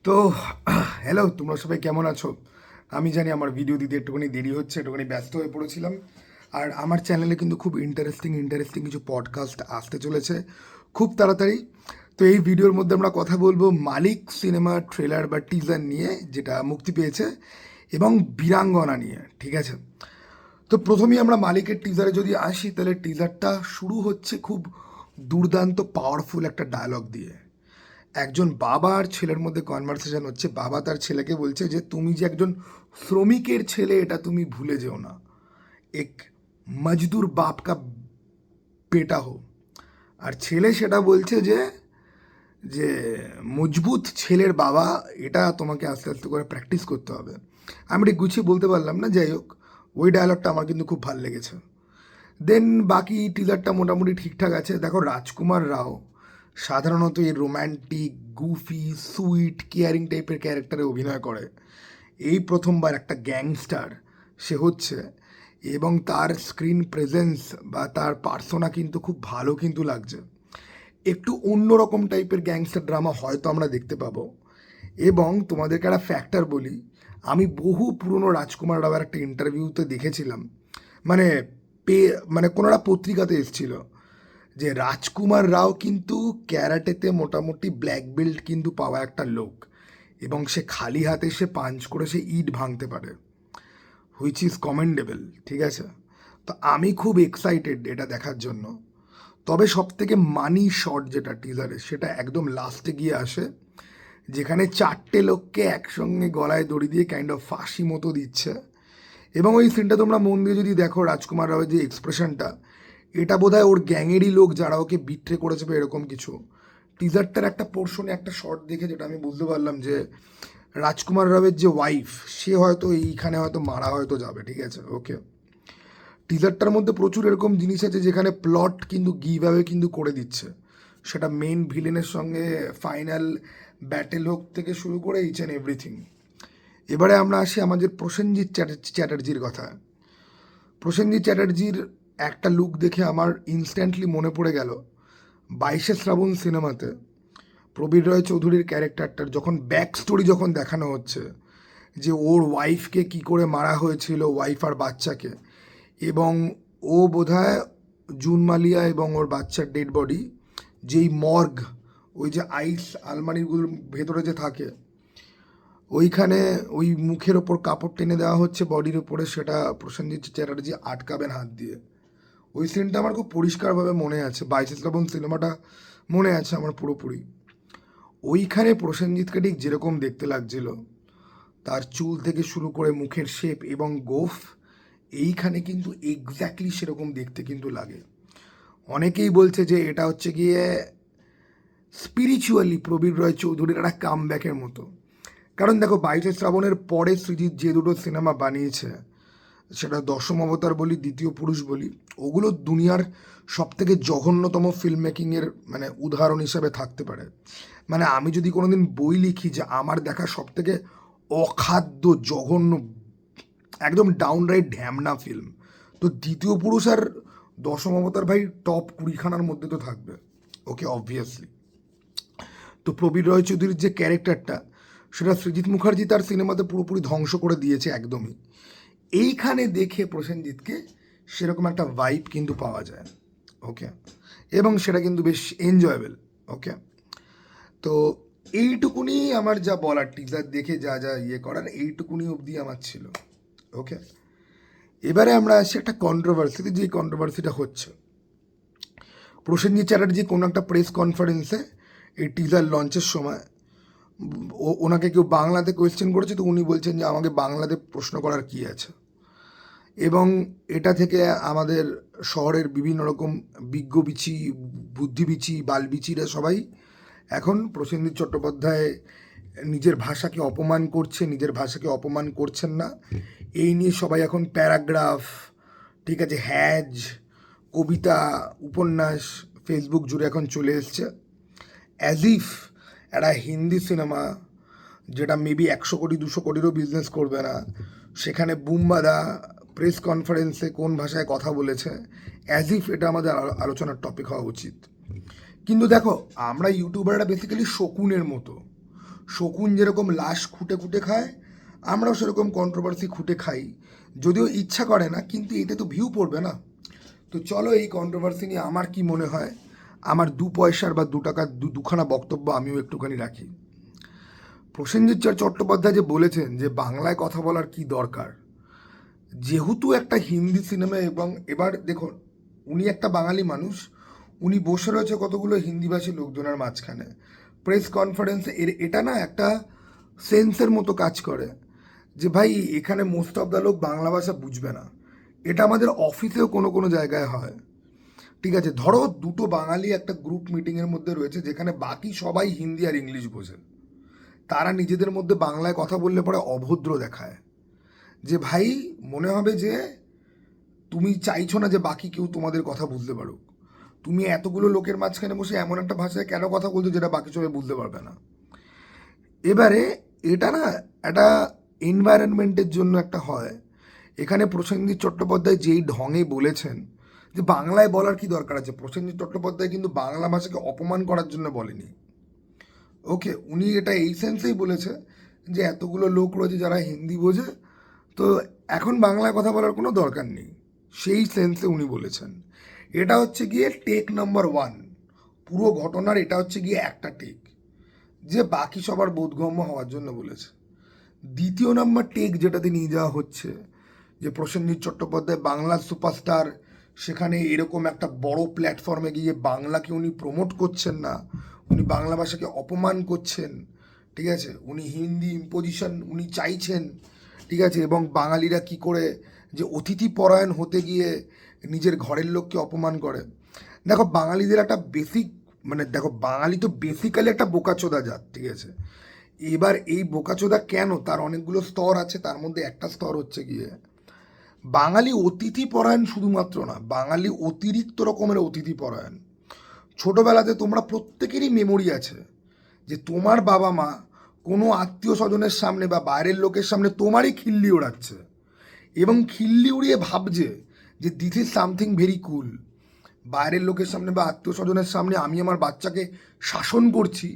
তো হ্যালো, তোমরা সবাই কেমন আছো? আমি জানি আমার ভিডিও দিতে একটুখানি দেরি হচ্ছে, একটুখানি ব্যস্ত হয়ে পড়েছিলাম। আর আমার চ্যানেলে কিন্তু খুব ইন্টারেস্টিং কিছু পডকাস্ট আসতে চলেছে খুব তাড়াতাড়ি। তো এই ভিডিওর মধ্যে আমরা কথা বলবো মালিক সিনেমার ট্রেলার বা টিজার নিয়ে, যেটা মুক্তি পেয়েছে, এবং বীরাঙ্গনা নিয়ে, ঠিক আছে? তো প্রথমেই আমরা মালিকের টিজারে যদি আসি, তাহলে টিজারটা শুরু হচ্ছে খুব দুর্দান্ত পাওয়ারফুল একটা ডায়লগ দিয়ে। একজন বাবা আর ছেলের মধ্যে কনভারসেশন হচ্ছে। বাবা তার ছেলেকে বলছে যে তুমি যে একজন শ্রমিকের ছেলে এটা তুমি ভুলে যেও না, এক মজদুর বাপ কা বেটা হো। আর ছেলে সেটা বলছে যে যে মজবুত ছেলের বাবা, এটা তোমাকে আস্তে আস্তে করে প্র্যাকটিস করতে হবে। আমি ঠিক গুছিয়ে বলতে পারলাম না, যাই হোক, ওই ডায়লগটা আমার কিন্তু খুব ভালো লেগেছে। দেন বাকি টিজারটা মোটামুটি ঠিকঠাক আছে। দেখো, রাজকুমার রাও সাধারণত এই রোম্যান্টিক, গুফি, সুইট, কেয়ারিং টাইপের ক্যারেক্টারে অভিনয় করে। এই প্রথমবার একটা গ্যাংস্টার সে হচ্ছে, এবং তার স্ক্রিন প্রেজেন্স বা তার পার্সোনা কিন্তু খুব ভালো কিন্তু লাগছে। একটু অন্যরকম টাইপের গ্যাংস্টার ড্রামা হয়তো আমরা দেখতে পাবো। এবং তোমাদেরকে একটা ফ্যাক্টর বলি, আমি বহু পুরনো রাজকুমার রাওয়ের একটা ইন্টারভিউতে দেখেছিলাম, মানে পে মানে কোনো একটা পত্রিকাতে এসেছিল যে রাজকুমার রাও কিন্তু ক্যারাটেতে মোটামুটি ব্ল্যাক বেল্ট কিন্তু পাওয়া একটা লোক, এবং সে খালি হাতে সে পাঞ্চ করে সে ইট ভাঙতে পারে, হুইচ ইজ কমেন্ডেবল, ঠিক আছে? তো আমি খুব এক্সাইটেড এটা দেখার জন্য। তবে সব থেকে মানি শট যেটা টিজারে, সেটা একদম লাস্টে গিয়ে আসে, যেখানে চারটে লোককে একসঙ্গে গলায় দড়ি দিয়ে কাইন্ড অফ ফাঁসি মতো দিচ্ছে। এবং ওই সিনটা তোমরা মন দিয়ে যদি দেখো, রাজকুমার রাওয়ের যে এক্সপ্রেশনটা, এটা বোধহয় ওর গ্যাংয়েরই লোক যারা ওকে বিট্রে করেছে বা এরকম কিছু। টিজারটার একটা পোর্শনে একটা শর্ট দেখে যেটা আমি বুঝতে পারলাম যে রাজকুমার রাওয়ের যে ওয়াইফ, সে হয়তো এইখানে হয়তো মারা হয়তো যাবে, ঠিক আছে? ওকে। টিজারটার মধ্যে প্রচুর এরকম জিনিস আছে যেখানে প্লট কিন্তু গিভ অ্যাওয়ে কিন্তু করে দিচ্ছে। সেটা মেন ভিলেনের সঙ্গে ফাইনাল ব্যাটেল হোক থেকে শুরু করে ইচ অ্যান্ড এভরিথিং। এবারে আমরা আসি আমাদের প্রসেনজিৎ চ্যাটার্জির কথা। প্রসেনজিৎ চ্যাটার্জির একটা লুক দেখে আমার ইনস্ট্যান্টলি মনে পড়ে গেল 22শে শ্রাবণ সিনেমাতে প্রবীর রয় চৌধুরীর ক্যারেক্টারটার যখন ব্যাক স্টোরি যখন দেখানো হচ্ছে, যে ওর ওয়াইফকে কি করে মারা হয়েছিল, ওয়াইফ আর বাচ্চাকে, এবং ও বোধহয় জুন মালিয়া এবং ওর বাচ্চার ডেড বডি যেই মর্গ, ওই যে আইস আলমারিগুলোর ভেতরে যে থাকে, ওইখানে ওই মুখের ওপর কাপড় টেনে দেওয়া হচ্ছে বডির ওপরে, সেটা প্রসেনজিৎ চ্যাটার্জি আটকাবেন হাত দিয়ে। ওই সিনটা আমার খুব পরিষ্কারভাবে মনে আছে, 22শে শ্রাবণ সিনেমাটা মনে আছে আমার পুরোপুরি। ওইখানে প্রসেনজিৎকে ঠিক যেরকম দেখতে লাগছিল, তার চুল থেকে শুরু করে মুখের শেপ এবং গোফ, এইখানে কিন্তু এক্স্যাক্টলি সেরকম দেখতে কিন্তু লাগে। অনেকেই বলছে যে এটা হচ্ছে গিয়ে স্পিরিচুয়ালি প্রবীর রয় চৌধুরীর একটা কামব্যাকের মতো। কারণ দেখো, 22শে শ্রাবণের পরে সৃজিৎ যে দুটো সিনেমা বানিয়েছে, সেটা দশম অবতার বলি, দ্বিতীয় পুরুষ বলি, ওগুলো দুনিয়ার সব থেকে জঘন্যতম ফিল্ম মেকিংয়ের মানে উদাহরণ হিসাবে থাকতে পারে। মানে আমি যদি কোনোদিন বই লিখি যে আমার দেখা সব থেকে অখাদ্য, জঘন্য, একদম ডাউনরাইট ঢ্যামনা ফিল্ম, তো দ্বিতীয় পুরুষ আর দশম অবতার ভাই টপ 20খানার মধ্যে তো থাকবে। ওকে, অবভিয়াসলি। তো প্রবীর রয় চৌধুরীর যে ক্যারেক্টারটা, সেটা সৃজিৎ মুখার্জি তার সিনেমাতে পুরোপুরি ধ্বংস করে দিয়েছে একদমই। এইখানে দেখে প্রসেনজিৎকে সেরকম একটা ভাইব কিন্তু পাওয়া যায়। ওকে, এবং সেটা কিন্তু বেশ এনজয়েবল। ওকে, তো এইটুকুনি আমার যা বলার, টিজার দেখে যা যা ইয়ে করার, এইটুকুনি অবধি আমার ছিল। ওকে, এবারে আমরা আসি একটা কন্ট্রোভার্সিতে। যে কন্ট্রোভার্সিটা হচ্ছে, প্রসেনজিৎ চ্যাটার্জি কোনো একটা প্রেস কনফারেন্সে এই টিজার লঞ্চের সময় ওনাকে কেউ বাংলাতে কোয়েশ্চেন করেছে, তো উনি বলছেন যে আমাকে বাংলাতে প্রশ্ন করার কী আছে। এবং এটা থেকে আমাদের শহরের বিভিন্ন রকম বিজ্ঞবিচি, বুদ্ধিবিচি, বালবিচিরা সবাই এখন প্রসেনজিৎ চট্টোপাধ্যায় নিজের ভাষাকে অপমান করছে, নিজের ভাষাকে অপমান করছেন না, এই নিয়ে সবাই এখন প্যারাগ্রাফ, ঠিক আছে, হ্যাজ, কবিতা, উপন্যাস ফেসবুক জুড়ে এখন চলে এসছে। অ্যাজ ইফ একটা হিন্দি সিনেমা, যেটা মেবি 100 কোটি 200 কোটিরও বিজনেস করবে না, সেখানে বুম্বাদা প্রেস কনফারেন্সে কোন ভাষায় কথা বলেছে, অ্যাজ ইফ এটা আমাদের আলোচনার টপিক হওয়া উচিত। কিন্তু দেখো, আমরা ইউটিউবাররা বেসিক্যালি শকুনের মতো। শকুন যেরকম লাশ খুঁটে খুঁটে খায়, আমরাও সেরকম কন্ট্রোভার্সি খুঁটে খাই, যদিও ইচ্ছা করে না, কিন্তু এতে তো ভিউ পড়বে না। তো চলো এই কন্ট্রোভার্সি নিয়ে আমার কি মনে হয়, আমার 2 পয়সার বা 2 টাকার দুখানা বক্তব্য আমিও একটুখানি রাখি। প্রসেনজিৎ চট্টোপাধ্যায় যে বলেছেন যে বাংলায় কথা বলার কি দরকার, যেহেতু একটা হিন্দি সিনেমা, এবং এবার দেখুন উনি একটা বাঙালি মানুষ, উনি বসে রয়েছে কতগুলো হিন্দিভাষী লোকজনের মাঝখানে, প্রেস কনফারেন্সে এটা না একটা সেন্সের মতো কাজ করে যে ভাই এখানে মোস্ট অফ দ্য লোক বাংলা ভাষা বুঝবে না। এটা আমাদের অফিসেও কোনো কোনো জায়গায় হয়। ঠিক আছে, ধরো দুটো বাঙালি একটা গ্রুপ মিটিংয়ের মধ্যে রয়েছে যেখানে বাকি সবাই হিন্দি আর ইংলিশ বোঝে, তারা নিজেদের মধ্যে বাংলায় কথা বললে পরে অভদ্র দেখায়, যে ভাই মনে হবে যে তুমি চাইছো না যে বাকি কেউ তোমাদের কথা বুঝতে পারুক, তুমি এতগুলো লোকের মাঝখানে বসে এমন একটা ভাষায় কেন কথা বলছো যেটা বাকি সবাই বুঝতে পারবে না। এবারে এটা না একটা এনভায়রনমেন্টের জন্য একটা হয়। এখানে প্রসেনজিৎ চট্টোপাধ্যায় যেই ঢঙে বলেছেন যে বাংলায় বলার কি দরকার আছে, প্রসেনজিৎ চট্টোপাধ্যায় কিন্তু বাংলা ভাষাকে অপমান করার জন্য বলেনি। ওকে, উনি এটা এই সেন্সেই বলেছে যে এতগুলো লোক রয়েছে যারা হিন্দি বোঝে, তো এখন বাংলায় কথা বলার কোনো দরকার নেই, সেই সেন্সে উনি বলেছেন। এটা হচ্ছে গিয়ে টেক নাম্বার 1 পুরো ঘটনার, এটা হচ্ছে গিয়ে একটা টেক যে বাকি সবার বোধগম্য হওয়ার জন্য বলেছে। দ্বিতীয় নাম্বার টেক যেটাতে নিয়ে যাওয়া হচ্ছে যে প্রসেনজিৎ চট্টোপাধ্যায় বাংলার সুপারস্টার, সেখানে এরকম একটা বড় প্ল্যাটফর্মে গিয়ে বাংলাকে উনি প্রমোট করছেন না, উনি বাংলা ভাষাকে অপমান করছেন। ঠিক আছে, উনি হিন্দি ইম্পোজিশন উনি চাইছেন। ঠিক আছে, এবং বাঙালিরা কি করে যে অতিথি পরায়ণ হতে গিয়ে নিজের ঘরের লোককে অপমান করে। দেখো বাঙালিদের একটা বেসিক, মানে দেখো বাঙালি তো বেসিক্যালি একটা বোকাচোদা জাত। ঠিক আছে, এবার এই বোকাচোদা কেন, তার অনেকগুলো স্তর আছে, তার মধ্যে একটা স্তর হচ্ছে গিয়ে বাঙালি অতিথি পরায়ণ শুধুমাত্র না, বাঙালি অতিরিক্ত রকমের অতিথি পরায়ণ। ছোটোবেলাতে তোমরা প্রত্যেকেরই মেমোরি আছে যে তোমার বাবা মা কোনো আত্মীয় স্বজনের সামনে বা বাইরের লোকের সামনে তোমারই খিল্লি ওড়াচ্ছে, এবং খিল্লি উড়িয়ে ভাবছে যে দিস ইজ সামথিং ভেরি কুল। বাইরের লোকের সামনে বা আত্মীয় স্বজনের সামনে আমি আমার বাচ্চাকে শাসন করছি,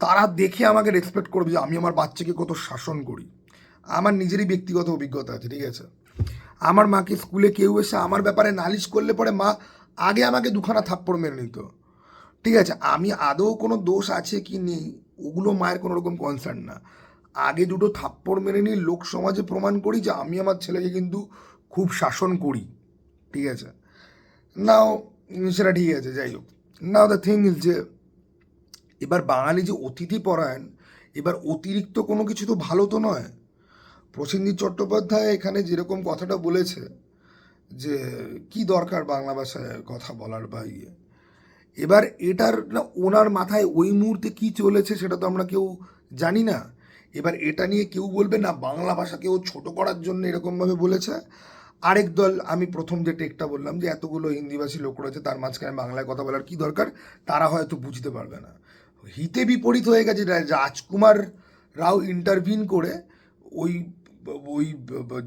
তারা দেখে আমাকে রেসপেক্ট করবে যে আমি আমার বাচ্চাকে কত শাসন করি। আমার নিজেরই ব্যক্তিগত অভিজ্ঞতা আছে। ঠিক আছে, আমার মাকে স্কুলে কেউ এসে আমার ব্যাপারে নালিশ করলে পরে মা আগে আমাকে দুখানা থাপ্পড় মেরে নিত। ঠিক আছে, আমি আদৌ কোনো দোষ আছে কি নেই ওগুলো মায়ের কোনো রকম কনসার্ন না, আগে দুটো থাপ্পড় মেরে নিয়ে লোক সমাজে প্রমাণ করি যে আমি আমার ছেলেকে কিন্তু খুব শাসন করি। ঠিক আছে, নাও সেটা ঠিক আছে, যাই হোক। নাও দ্য থিং ইজ যে এবার বাঙালি যে অতিথি পরায়ণ, এবার অতিরিক্ত কোনো কিছু তো ভালো তো নয়। প্রসেনজিৎ চট্টোপাধ্যায় এখানে যেরকম কথাটা বলেছে যে কি দরকার বাংলা ভাষায় কথা বলার বা ইয়ে, এবার এটার না ওনার মাথায় ওই মুহূর্তে কি চলেছে সেটা তো আমরা কেউ জানি না। এবার এটা নিয়ে কেউ বলবে না বাংলা ভাষাকেও ছোট করার জন্য এরকমভাবে বলেছে। আরেক দল, আমি প্রথম যে টেকটা বললাম যে এতগুলো হিন্দিভাষী লোক রয়েছে তার মাঝখানে বাংলায় কথা বলার কি দরকার, তারা হয়তো বুঝতে পারবে না। হিতে বিপরীত হয়ে গেছে, রাজকুমার রাও ইন্টারভিন করে ওই ওই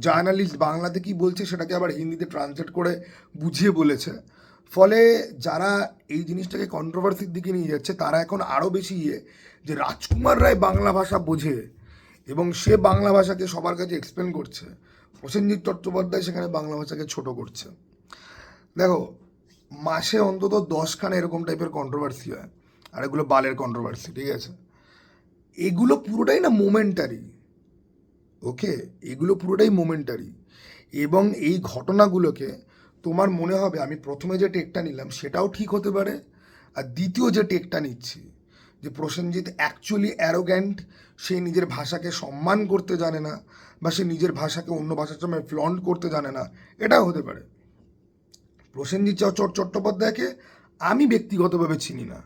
জার্নালিস্ট বাংলাতে কি বলছে সেটাকে আবার হিন্দিতে ট্রান্সলেট করে বুঝিয়ে বলেছে। ফলে যারা এই জিনিসটাকে কন্ট্রোভার্সির দিকে নিয়ে যাচ্ছে তারা এখন আরও বেশি যে রাজকুমার রায় বাংলা ভাষা বোঝে এবং সে বাংলা ভাষাকে সবার কাছে এক্সপ্লেন করছে, প্রসেনজিৎ চট্টোপাধ্যায় সেখানে বাংলা ভাষাকে ছোট করছে। দেখো মাসে অন্তত 10খানা এরকম টাইপের কন্ট্রোভার্সি হয়, আর এগুলো বালের কন্ট্রোভার্সি। ঠিক আছে, এগুলো পুরোটাই না মোমেন্টারি। ওকে, এগুলো পুরোটাই মোমেন্টারি, এবং এই ঘটনাগুলোকে তোমার মনে হবে আমি প্রথমে যে টেকটা নিলাম সেটাও ঠিক হতে পারে, আর দ্বিতীয় যে টেকটা নিচ্ছি যে প্রসেনজিৎ অ্যাকচুয়ালি অ্যারোগ্যান্ট, সে নিজের ভাষাকে সম্মান করতে জানে না বা সে নিজের ভাষাকে অন্য ভাষার সময় ফ্লন্ট করতে জানে না, এটাও হতে পারে। প্রসেনজিৎ চট্টোপাধ্যায়কে আমি ব্যক্তিগতভাবে চিনি না,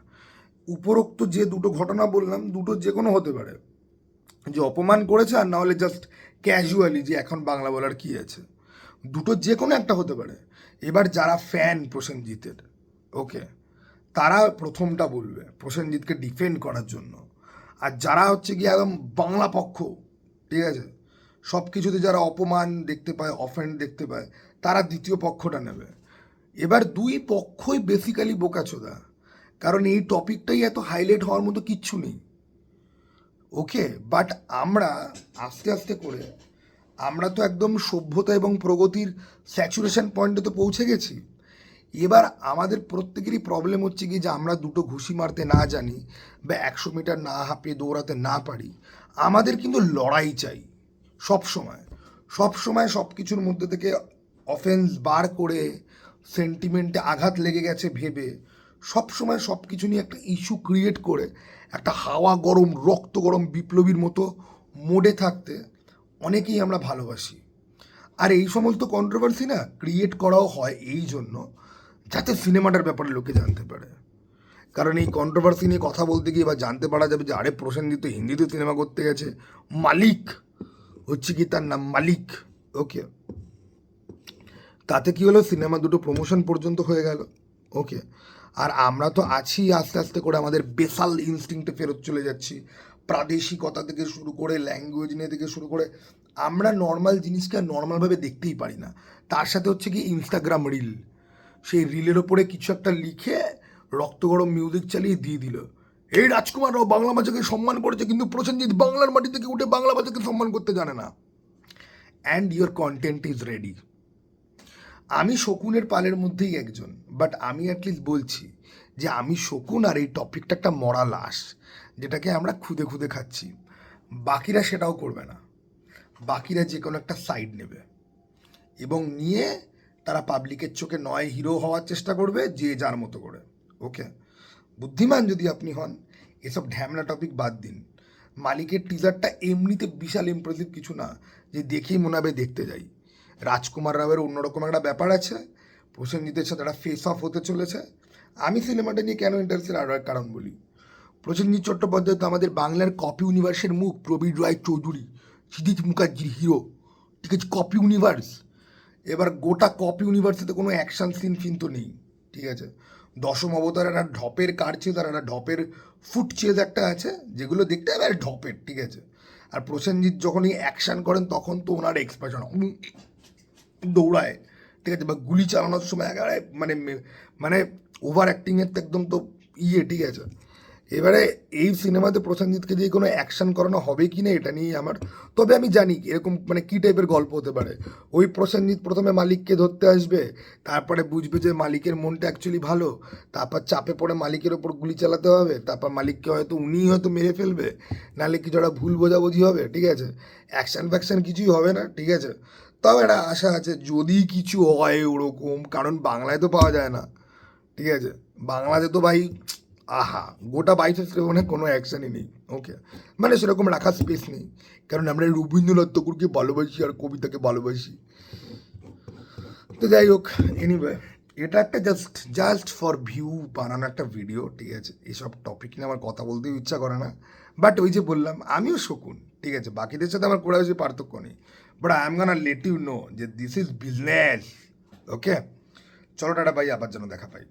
উপরোক্ত যে দুটো ঘটনা বললাম দুটো যে কোনো হতে পারে, যে অপমান করেছে আর না হলে জাস্ট ক্যাজুয়ালি যে এখন বাংলা বলার কি আছে, দুটো যে কোনো একটা হতে পারে। এবার যারা ফ্যান প্রসেনজিতের, ওকে, তারা প্রথমটা বলবে প্রসেনজিৎকে ডিফেন্ড করার জন্য, আর যারা হচ্ছে কি একদম বাংলা পক্ষ, ঠিক আছে, সব কিছুতে যারা অপমান দেখতে পায় অফেন্ড দেখতে পায় তারা দ্বিতীয় পক্ষটা নেবে। এবার দুই পক্ষই বেসিক্যালি বোকাচোদা, কারণ এই টপিকটাই এত হাইলাইট হওয়ার মতো কিচ্ছু নেই। ওকে, বাট আমরা আস্তে আস্তে করে আমরা তো একদম সভ্যতা এবং প্রগতির স্যাচুরেশন পয়েন্টে তো পৌঁছে গেছি। এবার আমাদের প্রত্যেকেরই প্রবলেম হচ্ছে কি যে আমরা দুটো ঘুষি মারতে না জানি বা 100 মিটার না হাঁপিয়ে দৌড়াতে না পারি। আমাদের কিন্তু লড়াই চাই সব সময়, সব সময় সব কিছুর মধ্যে থেকে অফেন্স বার করে সেন্টিমেন্টে আঘাত লেগে গেছে ভেবে সব সময় সব কিছু নিয়ে একটা ইস্যু ক্রিয়েট করে একটা হাওয়া গরম রক্ত গরম বিপ্লবীর মতো মোডে থাকতে অনেকেই আমরা ভালোবাসি। আর এই সমস্ত কন্ট্রোভার্সি না ক্রিয়েট করাও হয় এই জন্য যাতে সিনেমাটার ব্যাপারে লোকে জানতে পারে। কারণ এই কন্ট্রোভার্সি নিয়ে কথা বলতে গিয়ে বা জানতে পারা যাবে যে আরে প্রসেনজিৎ তো হিন্দিতে সিনেমা করতে গেছে, মালিক হচ্ছে কি তার নাম, মালিক। ওকে, তাতে কি হলো, সিনেমা দুটো প্রমোশন পর্যন্ত হয়ে গেল। ওকে, আর আমরা তো আছি আস্তে আস্তে করে আমাদের বেসাল ইনস্টিংক্টে ফেরত চলে যাচ্ছি। প্রাদেশিকতা থেকে শুরু করে ল্যাঙ্গুয়েজ নিয়ে থেকে শুরু করে আমরা নর্মাল জিনিসকে নর্মালভাবে দেখতেই পারি না। তার সাথে হচ্ছে কি ইনস্টাগ্রাম রিল, সেই রিলের ওপরে কিছু একটা লিখে রক্ত গরম মিউজিক চালিয়ে দিয়ে দিল, এই রাজকুমার রাও বাংলা ভাষাকে সম্মান করেছে কিন্তু প্রসেনজিৎ বাংলার মাটি থেকে উঠে বাংলা ভাষাকে সম্মান করতে জানে না। And your content is ready. আমি শকুনের পালের মধ্যেই একজন, বাট আমি অ্যাটলিস্ট বলছি যে আমি শকুন আর এই টপিকটা একটা মরা লাশ যেটাকে আমরা খুদে খুদে খাচ্ছি। বাকিরা সেটাও করবে না, বাকিরা যে কোনো একটা সাইড নেবে এবং নিয়ে তারা পাবলিকের চোখে নয় হিরো হওয়ার চেষ্টা করবে যে যার মতো করে। ওকে, বুদ্ধিমান যদি আপনি হন এসব ঢ্যামনা টপিক বাদ দিন। মালিকের টিজারটা এমনিতে বিশাল ইমপ্রেসিভ কিছু না যে দেখেই মনে হবে দেখতে যাই। রাজকুমার রাওয়ের অন্যরকম একটা ব্যাপার আছে, প্রসেনজিতের সাথে একটা ফেস অফ হতে চলেছে। আমি সিনেমাটা নিয়ে কেন ইন্টারেস্টেড আরও এক কারণ বলি। প্রসেনজিৎ চট্টোপাধ্যায় তো আমাদের বাংলার কপি ইউনিভার্সের মুখ, প্রবীর রায় চৌধুরী, সিদ্দিক মুখার্জির হিরো, ঠিক আছে, কপি ইউনিভার্স। এবার গোটা কপি ইউনিভার্সিতে কোনো অ্যাকশন সিন ফিন তো নেই, ঠিক আছে। দশম অবতার একটা ঢপের কার চেজ আর একটা ঢপের ফুট চেজ একটা আছে, যেগুলো দেখতে হবে আর ঢপের, ঠিক আছে। আর প্রসেনজিৎ যখনই অ্যাকশান করেন তখন তো ওনার এক্সপ্রেশন দৌড়ায়, ঠিক আছে, বা গুলি চালানোর সময় একেবারে মানে মানে ওভার অ্যাক্টিংয়ের তো একদম তো ঠিক আছে। এবারে এই সিনেমাতে প্রসেনজিৎকে দিয়ে কোনো অ্যাকশন করানো হবে কি না এটা নিয়ে আমার, তবে আমি জানি এরকম মানে কী টাইপের গল্প হতে পারে। ওই প্রসেনজিৎ প্রথমে মালিককে ধরতে আসবে, তারপরে বুঝবে যে মালিকের মনটা অ্যাকচুয়ালি ভালো, তারপর চাপে পড়ে মালিকের ওপর গুলি চালাতে হবে, তারপর মালিককে হয়তো উনিই হয়তো মেরে ফেলবে, নাহলে কিছু একটা ভুল বোঝাবুঝি হবে, ঠিক আছে। অ্যাকশান ফ্যাকশান কিছুই হবে না, ঠিক আছে। তাও একটা আশা আছে যদি কিছু হয় ওরকম, কারণ বাংলায় তো পাওয়া যায় না, ঠিক আছে। বাংলাতে তো ভাই আহা গোটা 22 কোনো অ্যাকশানই নেই। ওকে, মানে সেরকম রাখার স্পেস নেই, কারণ আমরা রবীন্দ্রনাথ ঠাকুরকে ভালোবাসি আর কবিতাকে ভালোবাসি। তো যাই হোক, এনিওয়ে এটা একটা জাস্ট জাস্ট ফর ভিউ বানানো একটা ভিডিও, ঠিক আছে। এইসব টপিক নিয়ে আমার কথা বলতেও ইচ্ছা করে না, বাট ওই যে বললাম আমিও শকুন, ঠিক আছে, বাকিদের সাথে আমার কোনো বেশি পার্থক্য নেই, but I am gonna let you know যে দিস ইজ বিজনেস। ওকে, চলো টাটা ভাই, আবার যেন দেখা পাই।